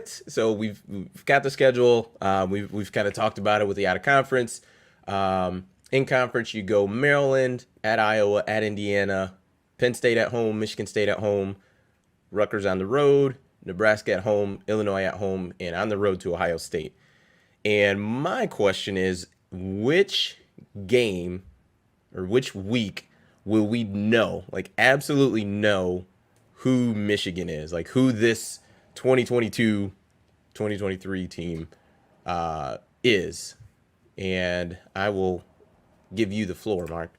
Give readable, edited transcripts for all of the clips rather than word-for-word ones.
it. So we've got the schedule. We've kind of talked about it with the out of conference. In conference, you go Maryland, at Iowa, at Indiana, Penn State at home, Michigan State at home, Rutgers on the road, Nebraska at home, Illinois at home, and on the road to Ohio State. And my question is, which game or which week will we know, like absolutely know, who Michigan is, like who this 2022-2023 team is? And I will give you the floor, Mark.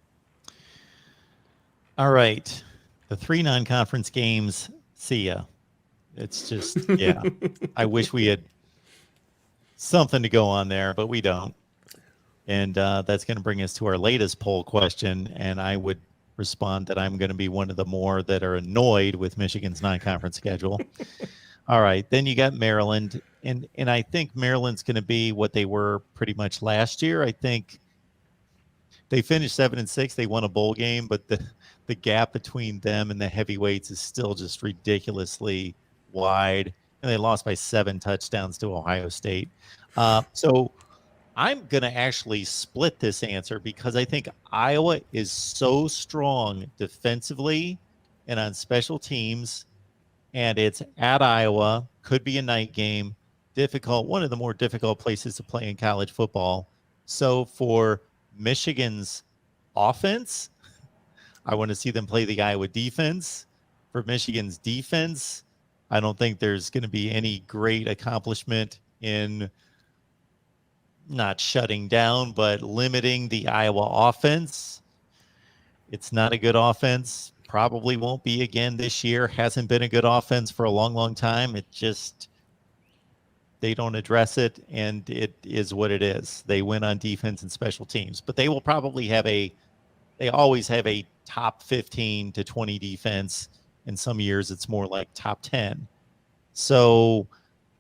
All right. The 3 non-conference games, see ya. It's just, yeah. I wish we had something to go on there, but we don't. And that's going to bring us to our latest poll question. And I would respond that I'm going to be one of the more that are annoyed with Michigan's non-conference schedule. All right. Then you got Maryland. And I think Maryland's going to be what they were pretty much last year. I think they finished 7-6. They won a bowl game, but the gap between them and the heavyweights is still just ridiculously wide. And they lost by 7 touchdowns to Ohio State. So I'm going to actually split this answer because I think Iowa is so strong defensively and on special teams, and it's at Iowa, could be a night game, difficult, one of the more difficult places to play in college football. So for Michigan's offense, I want to see them play the Iowa defense. For Michigan's defense, I don't think there's going to be any great accomplishment in not shutting down, but limiting the Iowa offense. It's not a good offense. Probably won't be again this year. Hasn't been a good offense for a long, long time. It just, they don't address it, and it is what it is. They win on defense and special teams, but they will probably have they always have a top 15 to 20 defense. In some years, it's more like top 10. So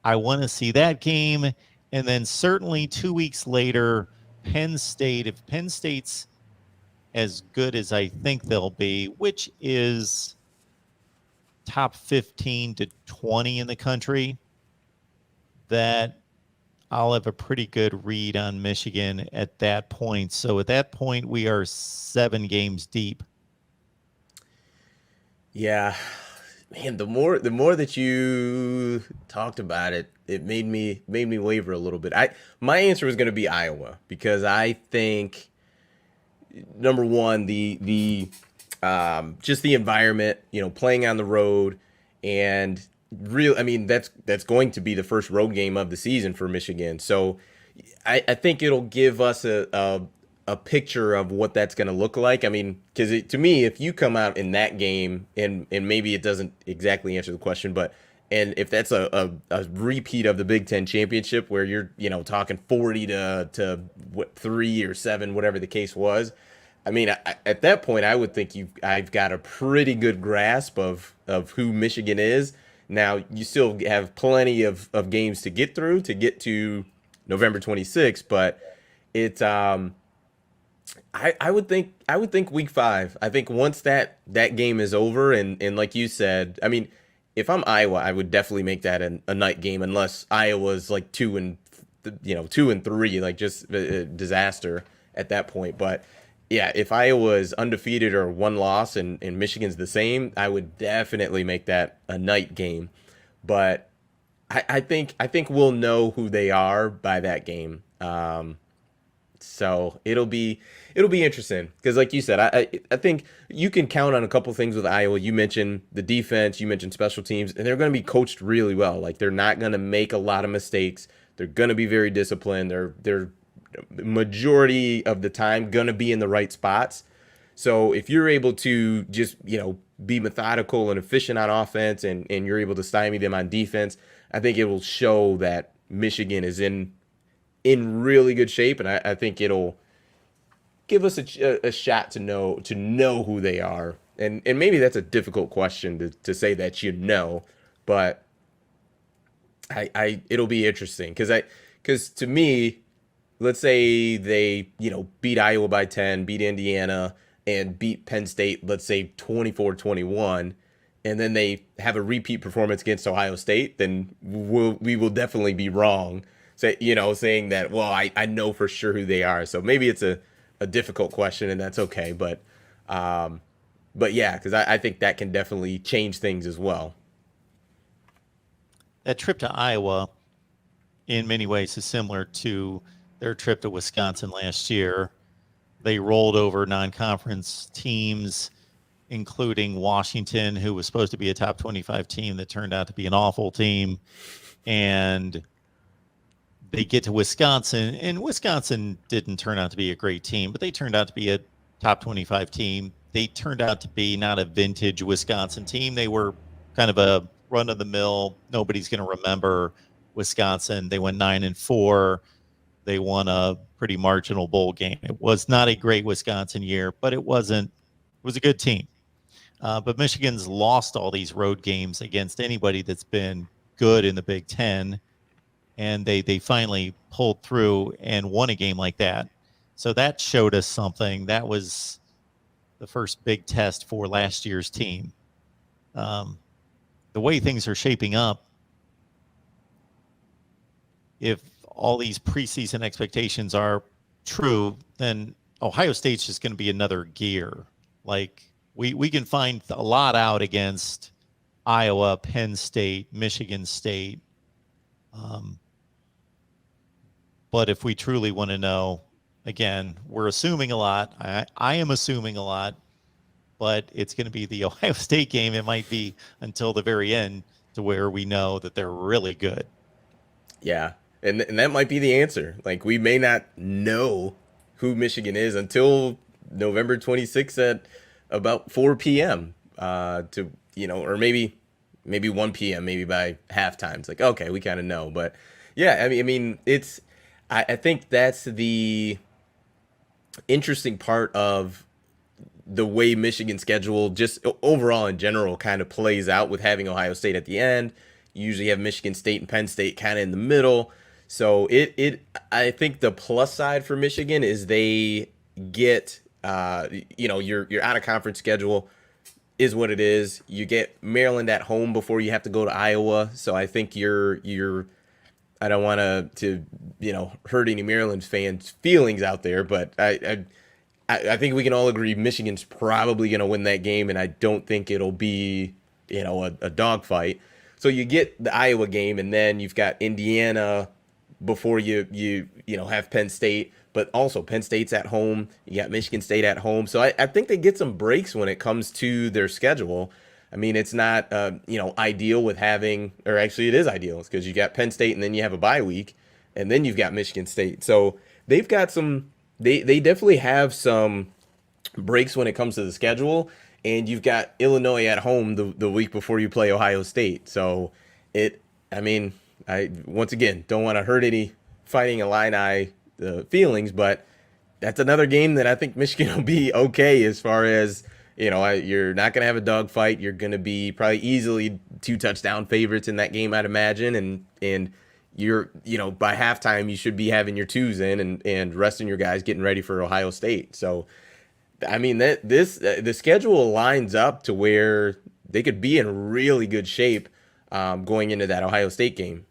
I want to see that game. And then certainly 2 weeks later, Penn State, if Penn State's as good as I think they'll be, which is top 15 to 20 in the country, that I'll have a pretty good read on Michigan at that point. So at that point, we are 7 games deep. Yeah, man. The more that you talked about it, it made me waver a little bit. My answer was going to be Iowa because I think number one, the just the environment, playing on the road, and real. I mean, that's going to be the first road game of the season for Michigan. So I think it'll give us a picture of what that's going to look like. I mean, because to me, if you come out in that game, and maybe it doesn't exactly answer the question, but and if that's a repeat of the Big Ten championship where you're talking 40 to what 3 or 7, whatever the case was, I mean, at that point, I would think I've got a pretty good grasp of who Michigan is. Now, you still have plenty of games to get through to get to November 26th, but it's I would think week 5. I think once that game is over, and like you said, I mean, if I'm Iowa, I would definitely make that a night game unless Iowa's like 2-3, like just a disaster at that point. But yeah, if Iowa's undefeated or one loss and Michigan's the same, I would definitely make that a night game. But I think we'll know who they are by that game. So it'll be interesting because, like you said, I think you can count on a couple things with Iowa. You mentioned the defense, you mentioned special teams, and they're going to be coached really well. Like, they're not going to make a lot of mistakes. They're going to be very disciplined. They're majority of the time going to be in the right spots. So if you're able to just be methodical and efficient on offense, and you're able to stymie them on defense, I think it will show that Michigan is in really good shape, and I think it'll give us a shot to know who they are. And maybe that's a difficult question to say that, but it'll be interesting because to me, let's say they beat Iowa by 10, beat Indiana, and beat Penn State, let's say 24-21. and then they have a repeat performance against Ohio State, then we will definitely be wrong. Say, saying that, well, I know for sure who they are. So maybe it's a difficult question, and that's okay. But yeah, because I think that can definitely change things as well. That trip to Iowa, in many ways, is similar to their trip to Wisconsin last year. They rolled over non-conference teams, including Washington, who was supposed to be a top 25 team that turned out to be an awful team. And they get to Wisconsin, and Wisconsin didn't turn out to be a great team, but they turned out to be a top 25 team. They turned out to be not a vintage Wisconsin team. They were kind of a run of the mill. Nobody's going to remember Wisconsin. They went 9-4. They won a pretty marginal bowl game. It was not a great Wisconsin year, but it was a good team. But Michigan's lost all these road games against anybody that's been good in the Big Ten, and they finally pulled through and won a game like that. So that showed us something. That was the first big test for last year's team. The way things are shaping up, if all these preseason expectations are true, then Ohio State's just going to be another gear. Like we can find a lot out against Iowa, Penn State, Michigan State. But if we truly want to know, again, we're assuming a lot. I am assuming a lot, but it's going to be the Ohio State game. It might be until the very end to where we know that they're really good. Yeah. And that might be the answer. Like, we may not know who Michigan is until November 26th at about 4 p.m. Or maybe 1 p.m. maybe by halftime. It's like, okay, we kind of know. But yeah, I mean, I think that's the interesting part of the way Michigan's schedule just overall in general kind of plays out, with having Ohio State at the end. You usually have Michigan State and Penn State kind of in the middle. So I think the plus side for Michigan is they get your out of conference schedule is what it is. You get Maryland at home before you have to go to Iowa. So I think you're I don't want to hurt any Maryland fans' feelings out there, but I think we can all agree Michigan's probably going to win that game, and I don't think it'll be a dogfight. So you get the Iowa game, and then you've got Indiana before you have Penn State, but also Penn State's at home. You got Michigan State at home. So I think they get some breaks when it comes to their schedule. I mean, it's not ideal with having, or actually it is ideal, because you got Penn State and then you have a bye week, and then you've got Michigan State. So they've got they definitely have some breaks when it comes to the schedule, and you've got Illinois at home the week before you play Ohio State. So I once again don't want to hurt any Fighting Illini feelings, but that's another game that I think Michigan will be okay as far as, you're not going to have a dogfight. You're going to be probably easily 2 touchdown favorites in that game, I'd imagine. And you're, by halftime, you should be having your twos in and resting your guys, getting ready for Ohio State. So, I mean, the schedule lines up to where they could be in really good shape going into that Ohio State game.